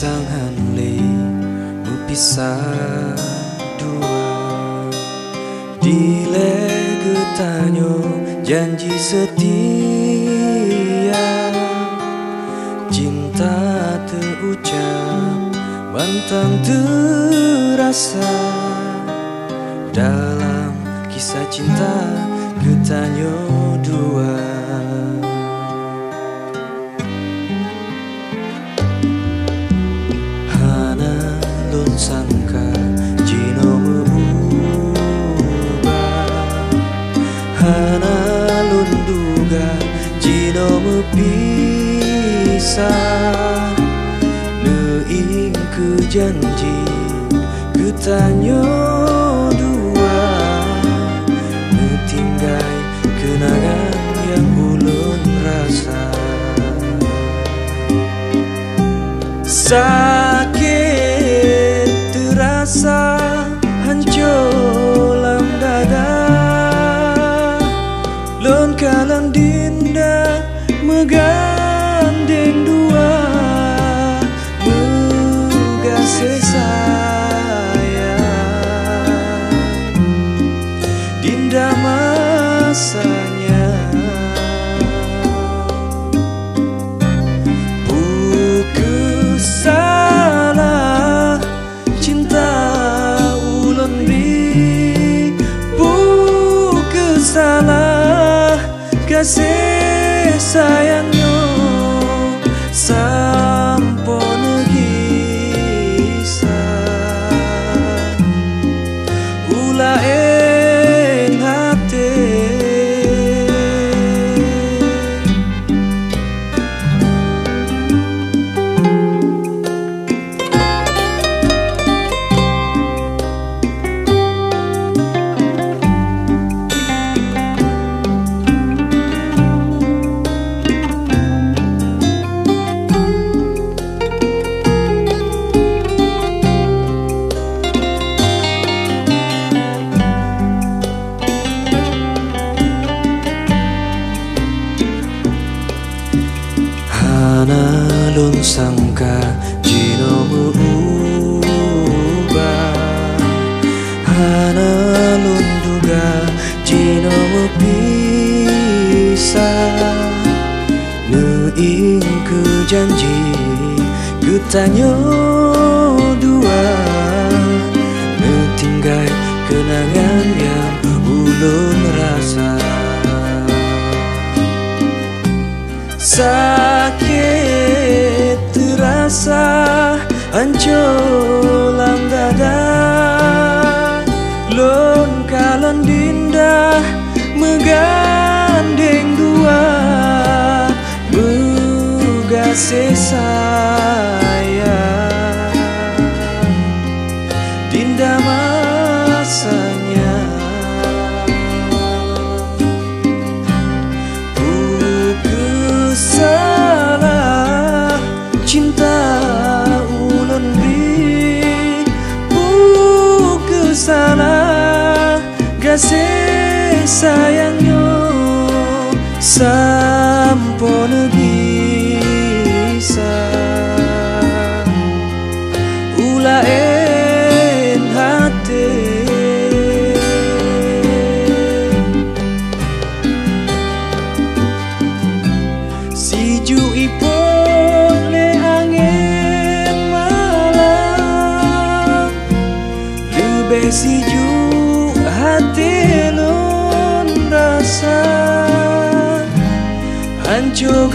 Sangan le berpisah dua, dile getanyo janji setia, cinta terucap bantang terasa. Dalam kisah cinta getanyo dua, sangka jino mengubah, hana lunduga jino mepisah. Neing ke janji getanyo dua, netinggai kenangan yang ulun rasa. Sakit terasa hancur lam dada, lon kalan dinda megandeng dua, megase sayang dinda masanya. Buku salah cinta ulun beri, buku salah kasih sayangnya sampo negisa ulaeng hati. Hana lun sangka jino mengubah, hana lun duga jino mepisah. Neing ke janji getanyo dua, netinggai kenangan yang ulun rasa. Sakit terasa hancur lam dada, lon kalan dinda megandeng dua, megase sayang dinda masanya. Salah cinta ulun beri, buku salah kasih sayangnya sampo negisa ulaeng hati. Siju ipon le angin malam, lebih siju hati lun rasa hancur.